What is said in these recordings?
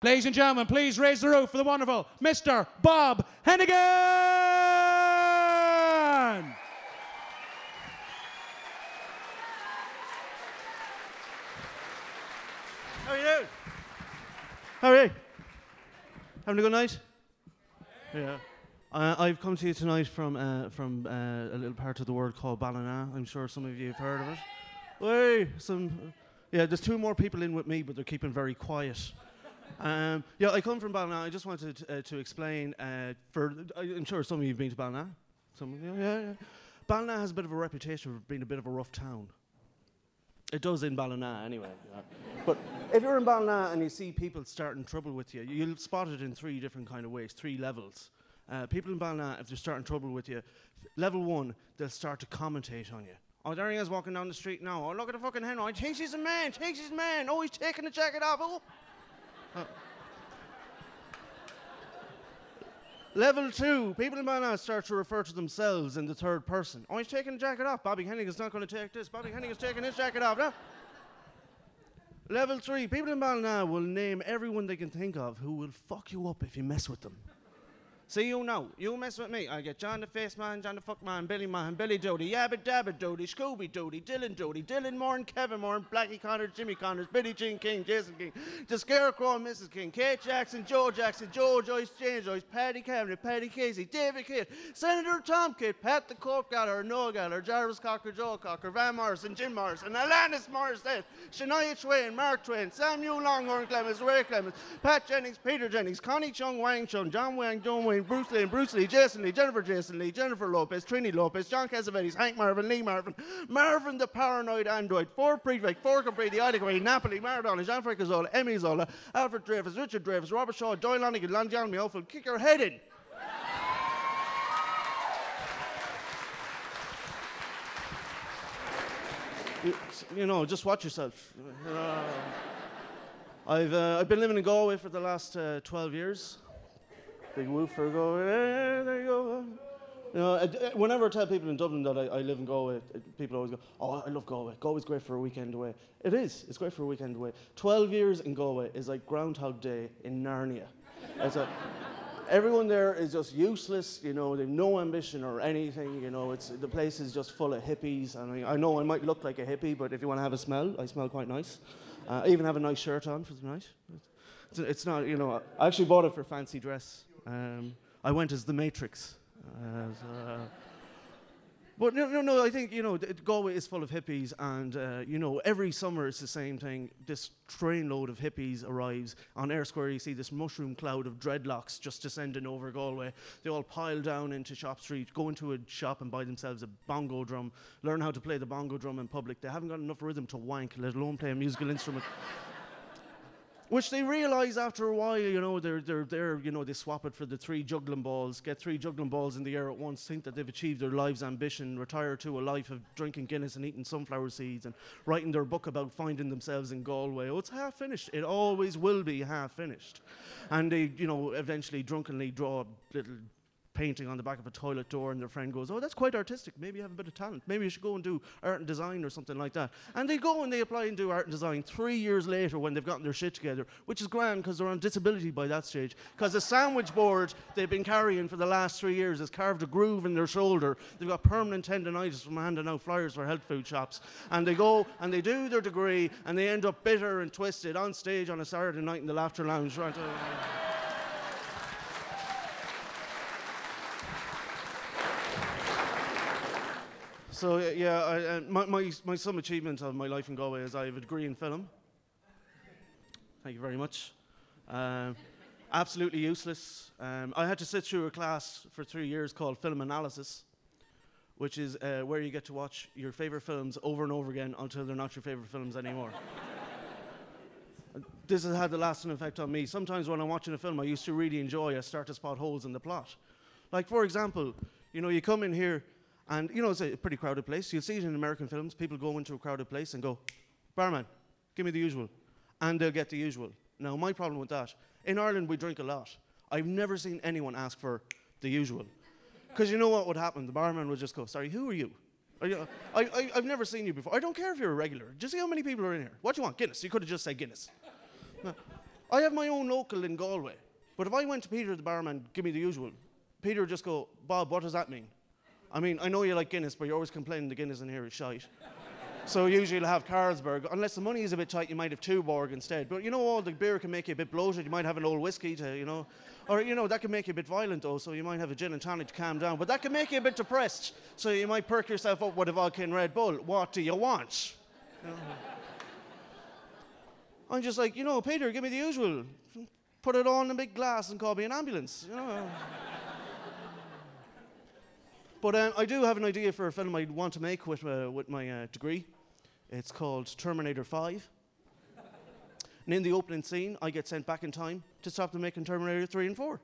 Ladies and gentlemen, please raise the roof for the wonderful Mr. Bob Hennigan! How are you doing? How are you? Having a good night? Yeah. I've come to you tonight from a little part of the world called Ballina. I'm sure some of you have heard of it. There's two more people in with me, but they're keeping very quiet. I come from Ballina. I just wanted to explain. I'm sure some of you have been to Ballina. Some of you, yeah. Ballina has a bit of a reputation for being a bit of a rough town. It does in Ballina, anyway. Yeah. But if you're in Ballina and you see people starting trouble with you, you'll spot it in three different kind of ways, three levels. People in Ballina, if they're starting trouble with you, level one, they'll start to commentate on you. Oh, there he is walking down the street now. Oh, look at the fucking hen. Oh, he thinks he's a man. Oh, he's taking the jacket off. Oh. Level two, people in Ballina start to refer to themselves in the third person. Oh, he's taking the jacket off. Bobby Hennigan's not going to take this. Bobby Hennigan's taking his jacket off. No? Level three, people in Ballina will name everyone they can think of who will fuck you up if you mess with them. See, you know, you mess with me, I get John the Face Man, John the Fuck Man, Billy Doody, Yabba Dabba Doody, Scooby Doody, Dylan Moore, Kevin Moore, Blackie Connors, Jimmy Connors, Billie Jean King, Jason King, the Scarecrow, Mrs. King, Kate Jackson, Joe Joyce, James Joyce, Paddy Cameron, Paddy Casey, David Kidd, Senator Tom Kidd, Pat the Coke Galler, Noah Galler, Jarvis Cocker, Joe Cocker, Van Morrison, Jim Morrison, Alanis Morissette, Shania Twain, Mark Twain, Samuel Longhorn Clemens, Ray Clemens, Pat Jennings, Peter Jennings, Connie Chung, Wang Chung, John Wang, John Wayne, Bruce Lee, Jason Lee, Jennifer Lopez, Trini Lopez, John Cassavetes, Hank Marvin, Lee Marvin, Marvin the Paranoid Android, Ford Prefect, Ford Capri, Ida Gray, Napoli, Maradona, Jean Zola, Emmy Zola, Alfred Dreyfus, Richard Dreyfus, Robert Shaw, Doyle Lonigan, Lon John Meophil, kick your head in. You know, just watch yourself. I've been living in Galway for the last 12 years. Big whoop for Galway. There you go. You know, whenever I tell people in Dublin that I live in Galway, people always go, "Oh, I love Galway. Galway's great for a weekend away." It is. It's great for a weekend away. 12 years in Galway is like Groundhog Day in Narnia. Everyone there is just useless. You know, they've no ambition or anything. You know, the place is just full of hippies. I know I might look like a hippie, but if you want to have a smell, I smell quite nice. I even have a nice shirt on for the night. It's not, you know, I actually bought it for fancy dress. I went as the Matrix. But no, I think, you know, Galway is full of hippies, and, you know, every summer it's the same thing. This trainload of hippies arrives. On Eyre Square, you see this mushroom cloud of dreadlocks just descending over Galway. They all pile down into Shop Street, go into a shop and buy themselves a bongo drum, learn how to play the bongo drum in public. They haven't got enough rhythm to wank, let alone play a musical instrument. Which they realise after a while, you know, they're you know, they swap it for the 3 juggling balls, get 3 juggling balls in the air at once, think that they've achieved their life's ambition, retire to a life of drinking Guinness and eating sunflower seeds and writing their book about finding themselves in Galway. Oh, it's half finished. It always will be half finished. And they, you know, eventually drunkenly draw a little painting on the back of a toilet door, and their friend goes, "Oh, that's quite artistic. Maybe you have a bit of talent. Maybe you should go and do art and design or something like that." And they go and they apply and do art and design 3 years later when they've gotten their shit together, which is grand because they're on disability by that stage. Because the sandwich board they've been carrying for the last 3 years has carved a groove in their shoulder. They've got permanent tendonitis from handing out flyers for health food shops. And they go and they do their degree and they end up bitter and twisted on stage on a Saturday night in the Laughter Lounge. Right? So yeah, my some achievement of my life in Galway is I have a degree in film. Thank you very much. Absolutely useless. I had to sit through a class for 3 years called film analysis, which is where you get to watch your favorite films over and over again until they're not your favorite films anymore. This has had the lasting effect on me. Sometimes when I'm watching a film I used to really enjoy, I start to spot holes in the plot. Like, for example, you know, you come in here, and, you know, it's a pretty crowded place. You'll see it in American films. People go into a crowded place and go, "Barman, give me the usual." And they'll get the usual. Now, my problem with that, in Ireland we drink a lot. I've never seen anyone ask for the usual. Because you know what would happen? The barman would just go, "Sorry, who are you? I've never seen you before. I don't care if you're a regular. Just see how many people are in here. What do you want? Guinness." You could have just said Guinness. No. I have my own local in Galway. But if I went to Peter, the barman, give me the usual, Peter would just go, Bob, what does that mean? I mean, I know you like Guinness, but you're always complaining the Guinness in here is shite. So usually you'll have Carlsberg. Unless the money is a bit tight, you might have Tuborg instead. But you know, all the beer can make you a bit bloated. You might have an old whiskey to, you know. Or, you know, that can make you a bit violent, though, so you might have a gin and tonic to calm down. But that can make you a bit depressed, so you might perk yourself up with a vodka and Red Bull. What do you want? You know? I'm just like, you know, Peter, give me the usual. Put it all in a big glass and call me an ambulance, you know. But I do have an idea for a film I want to make with my degree. It's called Terminator 5. And in the opening scene, I get sent back in time to stop them making Terminator 3 and 4.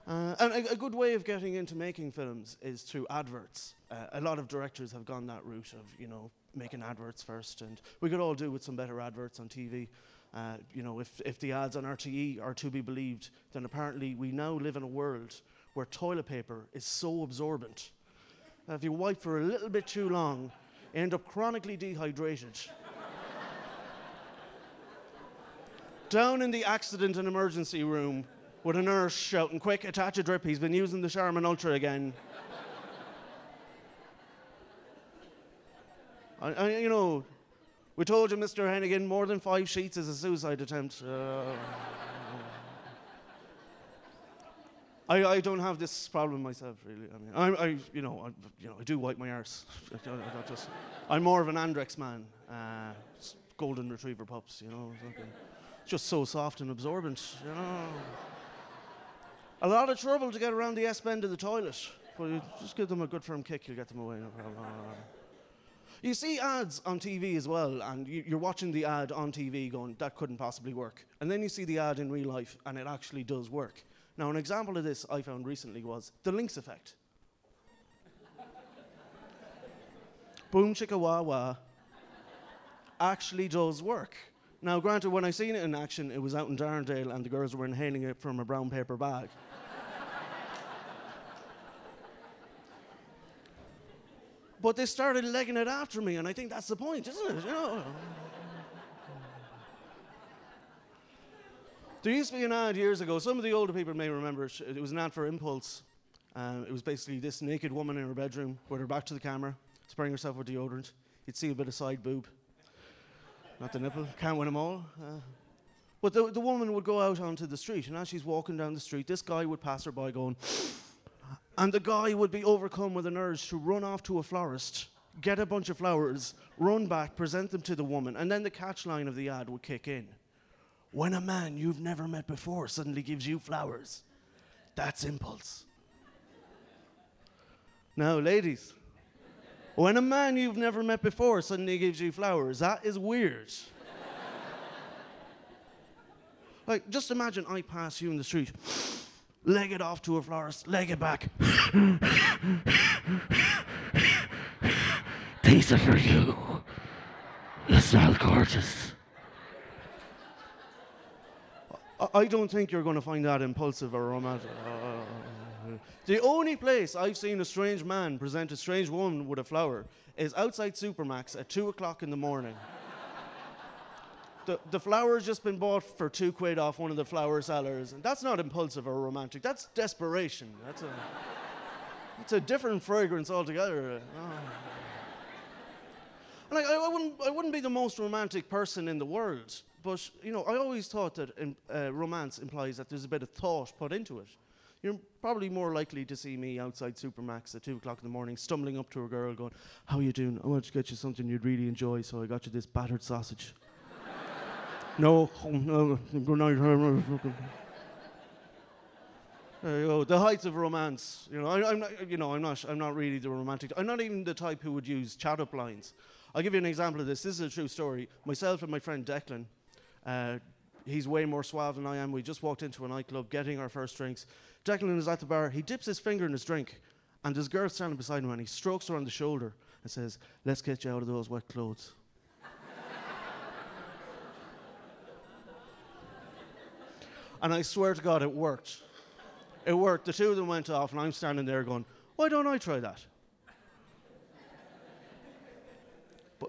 And a good way of getting into making films is through adverts. A lot of directors have gone that route of, you know, making adverts first. And we could all do with some better adverts on TV. You know, if the ads on RTE are to be believed, then apparently we now live in a world where toilet paper is so absorbent that if you wipe for a little bit too long, you end up chronically dehydrated. Down in the accident and emergency room with a nurse shouting, quick, attach a drip, he's been using the Charmin Ultra again. You know, we told you, Mr. Hennigan, more than 5 sheets is a suicide attempt. I don't have this problem myself, really. I mean, I do wipe my arse. I'm more of an Andrex man. Golden Retriever pups, you know. It's just so soft and absorbent, you know. A lot of trouble to get around the S-bend of the toilet, but you just give them a good firm kick, you'll get them away, no problem. You see ads on TV as well, and you're watching the ad on TV going, that couldn't possibly work. And then you see the ad in real life, and it actually does work. Now, an example of this I found recently was the Lynx effect. Boom chicka wah wah actually does work. Now, granted, when I seen it in action, it was out in Darndale, and the girls were inhaling it from a brown paper bag. But they started legging it after me, and I think that's the point, isn't it? You know? There used to be an ad years ago. Some of the older people may remember it. It was an ad for Impulse. It was basically this naked woman in her bedroom with her back to the camera, spraying herself with deodorant. You'd see a bit of side boob. Not the nipple. Can't win them all. But the woman would go out onto the street, and as she's walking down the street, this guy would pass her by going, and the guy would be overcome with an urge to run off to a florist, get a bunch of flowers, run back, present them to the woman, and then the catch line of the ad would kick in. When a man you've never met before suddenly gives you flowers, that's impulse. Now, ladies, when a man you've never met before suddenly gives you flowers, that is weird. Like, just imagine I pass you in the street, leg it off to a florist, leg it back. These are for you. You smell gorgeous. I don't think you're going to find that impulsive or romantic. The only place I've seen a strange man present a strange woman with a flower is outside Supermax at 2 o'clock in the morning. The flower's just been bought for £2 off one of the flower sellers. And that's not impulsive or romantic. That's desperation. That's a different fragrance altogether. And I wouldn't be the most romantic person in the world. But, you know, I always thought that romance implies that there's a bit of thought put into it. You're probably more likely to see me outside Supermax at 2 o'clock in the morning, stumbling up to a girl going, how you doing? I want to get you something you'd really enjoy, so I got you this battered sausage. No, good night. There you go. The heights of romance. You know, I'm not really the romantic. I'm not even the type who would use chat-up lines. I'll give you an example of this. This is a true story. Myself and my friend Declan, he's way more suave than I am. We just walked into a nightclub getting our first drinks. Declan is at the bar. He dips his finger in his drink, and there's a girl standing beside him, and he strokes her on the shoulder and says, let's get you out of those wet clothes. And I swear to God, it worked. It worked. The two of them went off, and I'm standing there going, why don't I try that?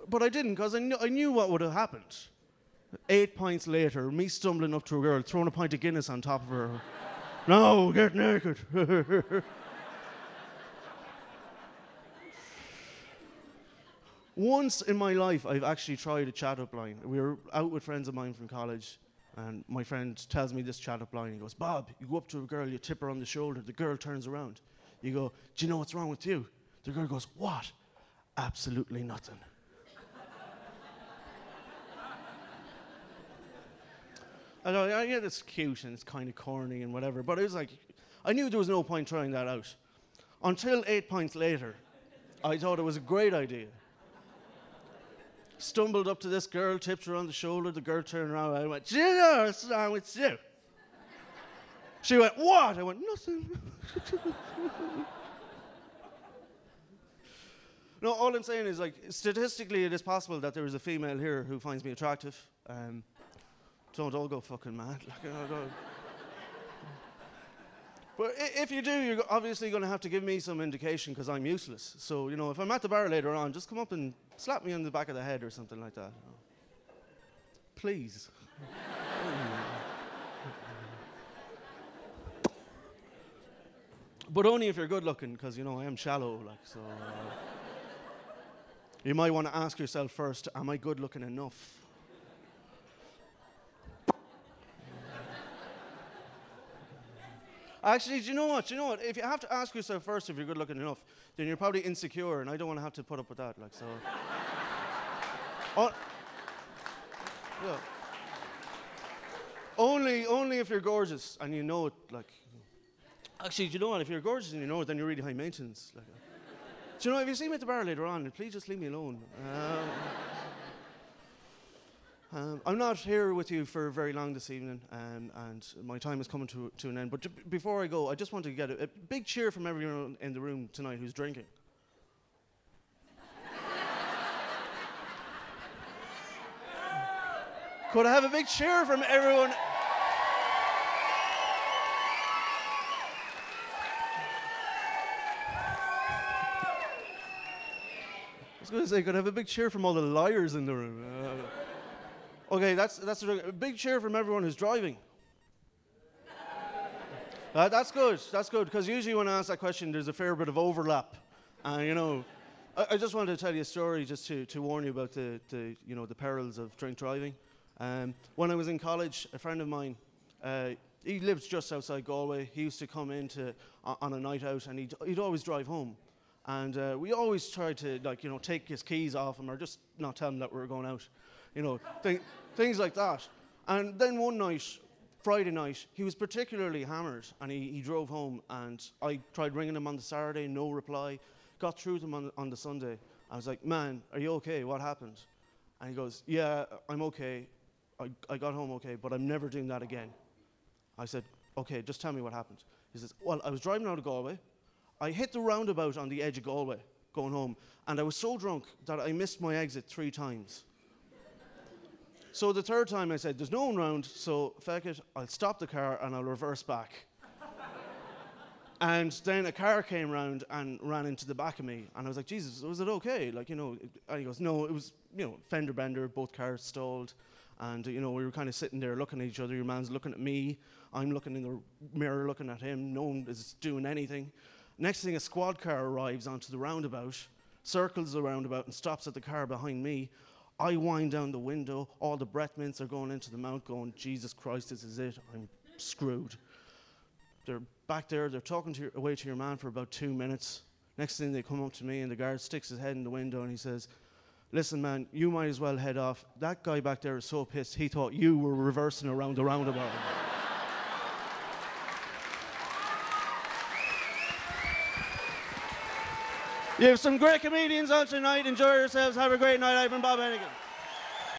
But I didn't, because I knew what would have happened. 8 pints later, me stumbling up to a girl, throwing a pint of Guinness on top of her. No, get naked. Once in my life, I've actually tried a chat-up line. We were out with friends of mine from college, and my friend tells me this chat-up line. He goes, Bob, you go up to a girl, you tip her on the shoulder, the girl turns around. You go, do you know what's wrong with you? The girl goes, what? Absolutely nothing. I thought, yeah, that's cute and it's kind of corny and whatever, but it was like, I knew there was no point trying that out. Until 8 pints later, I thought it was a great idea. Stumbled up to this girl, tipped her on the shoulder, the girl turned around, I went, do you know what's wrong with you? She went, what? I went, nothing. No, all I'm saying is, like, statistically it is possible that there is a female here who finds me attractive. Don't all go fucking mad. Like, but if you do, you're obviously going to have to give me some indication because I'm useless. So, you know, if I'm at the bar later on, just come up and slap me on the back of the head or something like that. You know. Please. But only if you're good looking, because, you know, I am shallow, like, so. You might want to ask yourself first, am I good looking enough? Actually, do you know what? If you have to ask yourself first if you're good looking enough, then you're probably insecure, and I don't want to have to put up with that, like, so. Yeah. Only if you're gorgeous and you know it, like. Actually, do you know what? If you're gorgeous and you know it, then you're really high maintenance. Like, do you know, if you see me at the bar later on, please just leave me alone. I'm not here with you for very long this evening, and my time is coming to an end. But before I go, I just want to get a big cheer from everyone in the room tonight who's drinking. Could I have a big cheer from everyone? I was going to say, could I have a big cheer from all the liars in the room? Okay, that's a big cheer from everyone who's driving. That's good, because usually when I ask that question, there's a fair bit of overlap. And, you know, I just wanted to tell you a story just to warn you about the perils of drink driving. When I was in college, a friend of mine, he lives just outside Galway. He used to come in on a night out, and he'd always drive home. And we always tried to, like, you know, take his keys off him or just not tell him that we were going out. You know, things like that. And then one night, Friday night, he was particularly hammered, and he drove home, and I tried ringing him on the Saturday, no reply. Got through to him on the Sunday. I was like, man, are you okay? What happened? And he goes, yeah, I'm okay. I got home okay, but I'm never doing that again. I said, okay, just tell me what happened. He says, well, I was driving out of Galway. I hit the roundabout on the edge of Galway going home, and I was so drunk that I missed my exit 3 times. So the third time I said, there's no one round, so feck it, I'll stop the car and I'll reverse back. And then a car came round and ran into the back of me, and I was like, Jesus, was it okay? Like, you know, and he goes, no, it was, you know, fender bender, both cars stalled. And, you know, we were kind of sitting there looking at each other. Your man's looking at me. I'm looking in the mirror looking at him. No one is doing anything. Next thing, a squad car arrives onto the roundabout, circles the roundabout and stops at the car behind me. I wind down the window. All the breath mints are going into the mouth going, Jesus Christ, this is it. I'm screwed. They're back there. They're talking away to your man for about 2 minutes. Next thing, they come up to me, and the guard sticks his head in the window, and he says, listen, man, you might as well head off. That guy back there is so pissed, he thought you were reversing around the roundabout. You have some great comedians on tonight. Enjoy yourselves. Have a great night. I've been Bob Hennigan.